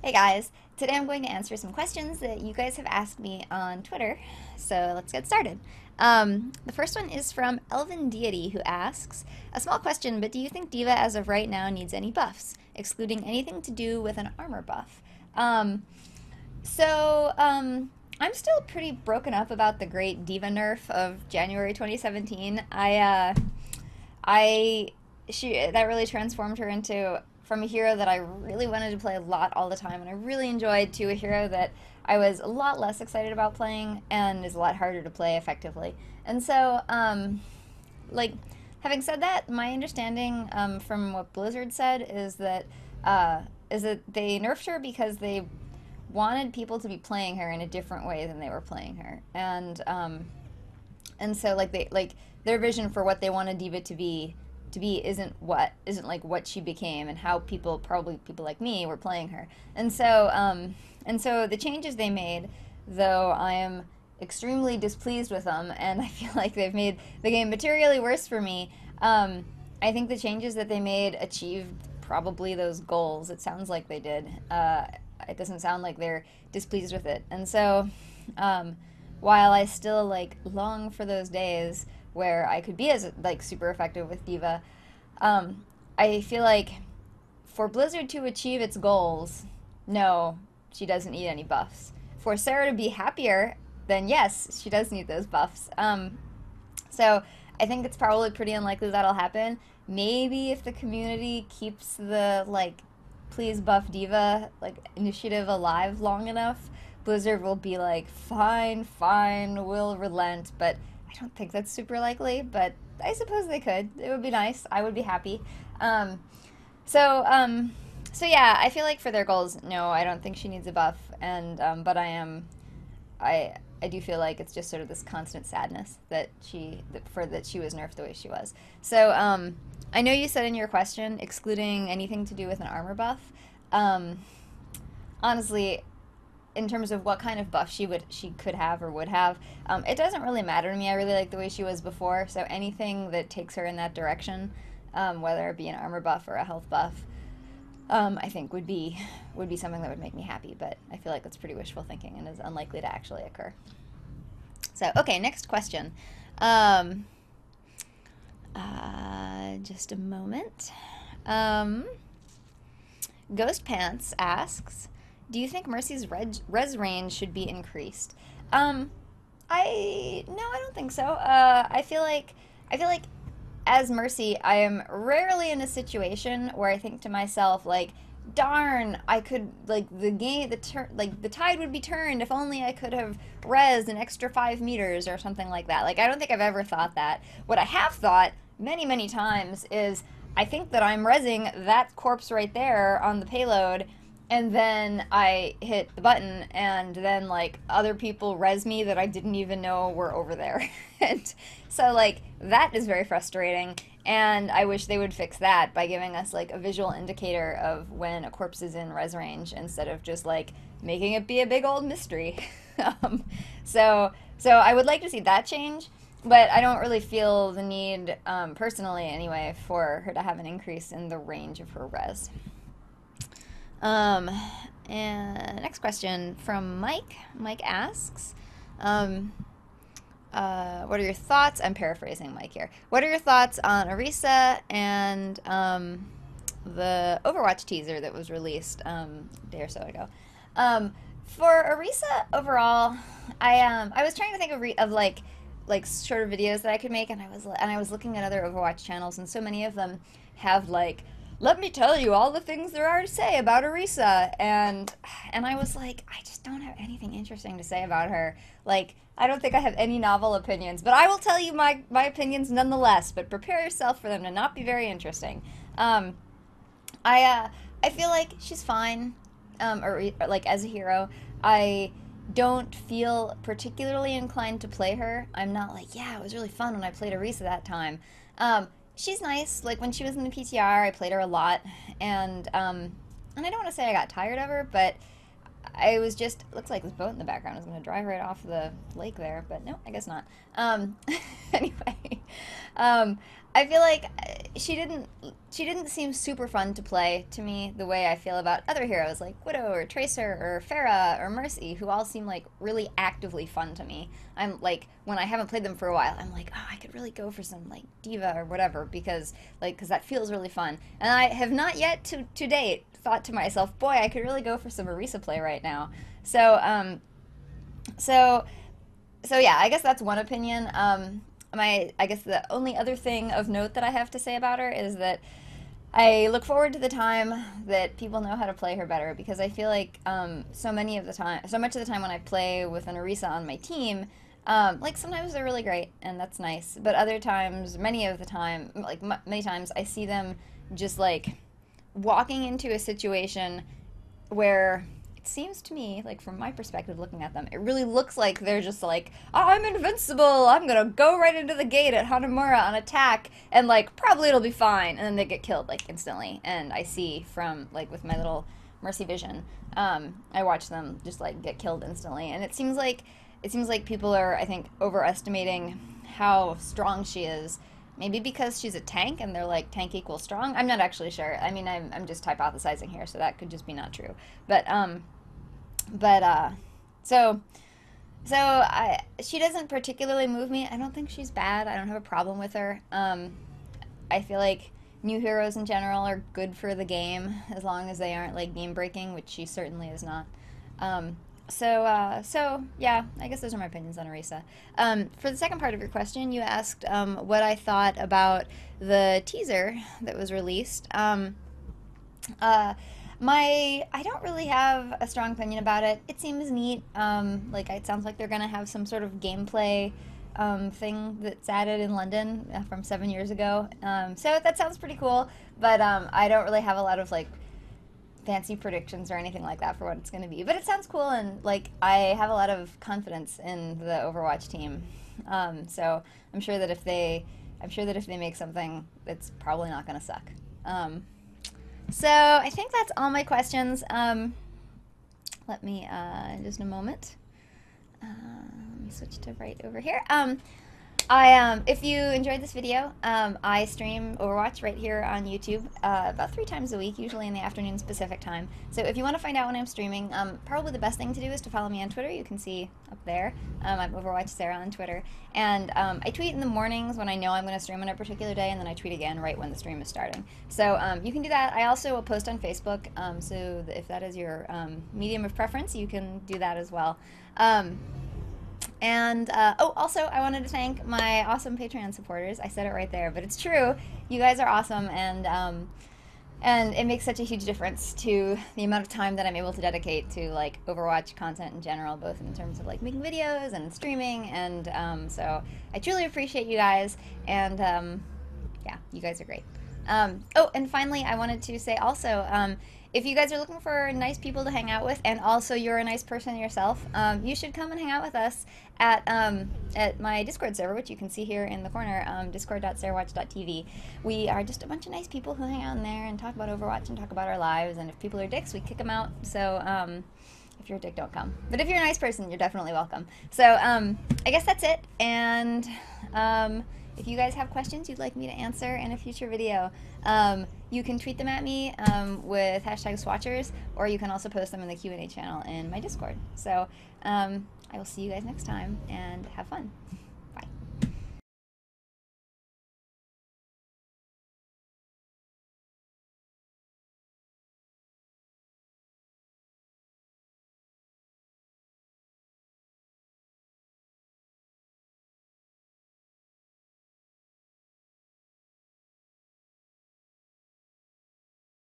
Hey guys, today I'm going to answer some questions that you guys have asked me on Twitter, so let's get started. The first one is from Elvin Deity, who asks, a small question, but do you think Diva as of right now needs any buffs, excluding anything to do with an armor buff? Um, I'm still pretty broken up about the great Diva nerf of January 2017. I she that really transformed her into from a hero that I really wanted to play a lot all the time and I really enjoyed to a hero that I was a lot less excited about playing and is a lot harder to play effectively. And so, like, having said that, my understanding from what Blizzard said is that they nerfed her because they wanted people to be playing her in a different way than they were playing her, and so like their vision for what they wanted Diva to be isn't like what she became and how people like me were playing her. And so the changes they made, though I am extremely displeased with them and I feel like they've made the game materially worse for me. I think the changes that they made achieved probably those goals. It sounds like they did. It doesn't sound like they're displeased with it. And so, while I still like long for those days where I could be as like super effective with Diva, I feel like for Blizzard to achieve its goals, no, she doesn't need any buffs. For Sarah to be happier, then yes, she does need those buffs. So I think it's probably pretty unlikely that'll happen. Maybe if the community keeps the like please buff Diva like initiative alive long enough, Blizzard will be like, fine, fine, we'll relent. But I don't think that's super likely. But I suppose they could. It would be nice. I would be happy. Um, so so yeah, I feel like for their goals, no, I don't think she needs a buff. And but I do feel like it's just sort of this constant sadness that she was nerfed the way she was. So I know you said in your question excluding anything to do with an armor buff. Um, Honestly, in terms of what kind of buff she could have or would have, it doesn't really matter to me. I really like the way she was before. So anything that takes her in that direction, whether it be an armor buff or a health buff, I think would be something that would make me happy. But I feel like that's pretty wishful thinking and is unlikely to actually occur. So okay, next question. Um, just a moment. Um, Ghost Pants asks, "Do you think Mercy's res range should be increased?" Um, I don't think so. I feel like as Mercy, I am rarely in a situation where I think to myself like, "Darn, I could like the tide would be turned if only I could have rezzed an extra 5 meters or something like that." Like I don't think I've ever thought that. What I have thought many times is I think that I'm rezzing that corpse right there on the payload, and then I hit the button, and then like other people res me that I didn't even know were over there. And so like that is very frustrating, and I wish they would fix that by giving us like a visual indicator of when a corpse is in res range instead of just like making it be a big old mystery. um, so I would like to see that change, but I don't really feel the need, personally anyway, for her to have an increase in the range of her res. Um, and next question from Mike. Mike asks, um, what are your thoughts? I'm paraphrasing Mike here. What are your thoughts on Orisa and the Overwatch teaser that was released a day or so ago? For Orisa overall, I was trying to think of like shorter videos that I could make, and I was looking at other Overwatch channels, and so many of them have like, let me tell you all the things there are to say about Orisa, and I was like, I just don't have anything interesting to say about her. Like, I don't think I have any novel opinions, but I will tell you my opinions nonetheless. But prepare yourself for them to not be very interesting. Um, I feel like she's fine, or like as a hero. I don't feel particularly inclined to play her. I'm not like, yeah, it was really fun when I played Orisa that time. She's nice. Like when she was in the PTR, I played her a lot, and I don't want to say I got tired of her, but I was just, it looks like this boat in the background is going to drive right off the lake there, but no, I guess not. Anyway, I feel like she didn't she didn't seem super fun to play to me the way I feel about other heroes like Widow or Tracer or Pharah or Mercy, who all seem like really actively fun to me. I'm like, when I haven't played them for a while, I'm like, oh, I could really go for some like Diva or whatever, because that feels really fun. And I have not yet to date thought to myself, boy, I could really go for some Orisa play right now. So so so yeah, I guess that's one opinion. I guess the only other thing of note that I have to say about her is that I look forward to the time that people know how to play her better, because I feel like so much of the time when I play with an Orisa on my team, like sometimes they're really great and that's nice, but other times, many of the time, like many times, I see them just like walking into a situation where it seems to me, like from my perspective looking at them, it really looks like they're just like, oh, I'm invincible, I'm gonna go right into the gate at Hanamura on attack, and like probably it'll be fine, and then they get killed like instantly. And I see from like with my little Mercy vision, I watch them just like get killed instantly, and it seems like people are, I think, overestimating how strong she is. Maybe because she's a tank and they're like tank equals strong. I'm not actually sure. I mean, I'm just hypothesizing here, so that could just be not true. But but so she doesn't particularly move me. I don't think she's bad. I don't have a problem with her. I feel like new heroes in general are good for the game as long as they aren't like game breaking, which she certainly is not. Um, so yeah, I guess those are my opinions on Orisa. For the second part of your question, you asked what I thought about the teaser that was released. Uh, I don't really have a strong opinion about it. It seems neat. Like it sounds like they're gonna have some sort of gameplay thing that's added in London from 7 years ago. So that sounds pretty cool. But I don't really have a lot of like fancy predictions or anything like that for what it's going to be. But it sounds cool, and like I have a lot of confidence in the Overwatch team. So I'm sure that if they make something, it's probably not going to suck. So I think that's all my questions. Let me just a moment. Let me switch to right over here. If you enjoyed this video, I stream Overwatch right here on YouTube about 3 times a week, usually in the afternoon Pacific time. So if you want to find out when I'm streaming, probably the best thing to do is to follow me on Twitter. You can see up there. I'm Overwatch Sarah on Twitter. And I tweet in the mornings when I know I'm going to stream on a particular day, and then I tweet again right when the stream is starting. So you can do that. I also will post on Facebook, so if that is your medium of preference, you can do that as well. Also, I wanted to thank my awesome Patreon supporters. I said it right there, but it's true. You guys are awesome, and it makes such a huge difference to the amount of time that I'm able to dedicate to like Overwatch content in general, both in terms of like making videos and streaming. And so I truly appreciate you guys, and yeah, you guys are great. And finally, I wanted to say also, if you guys are looking for nice people to hang out with, and also you're a nice person yourself, you should come and hang out with us at my Discord server, which you can see here in the corner, discord.sarahwatch.tv. We are just a bunch of nice people who hang out in there and talk about Overwatch and talk about our lives, and if people are dicks, we kick them out. So if you're a dick, don't come. But if you're a nice person, you're definitely welcome. So I guess that's it, and if you guys have questions you'd like me to answer in a future video, you can tweet them at me with #Swatchers, or you can also post them in the Q&A channel in my Discord. So I will see you guys next time, and have fun.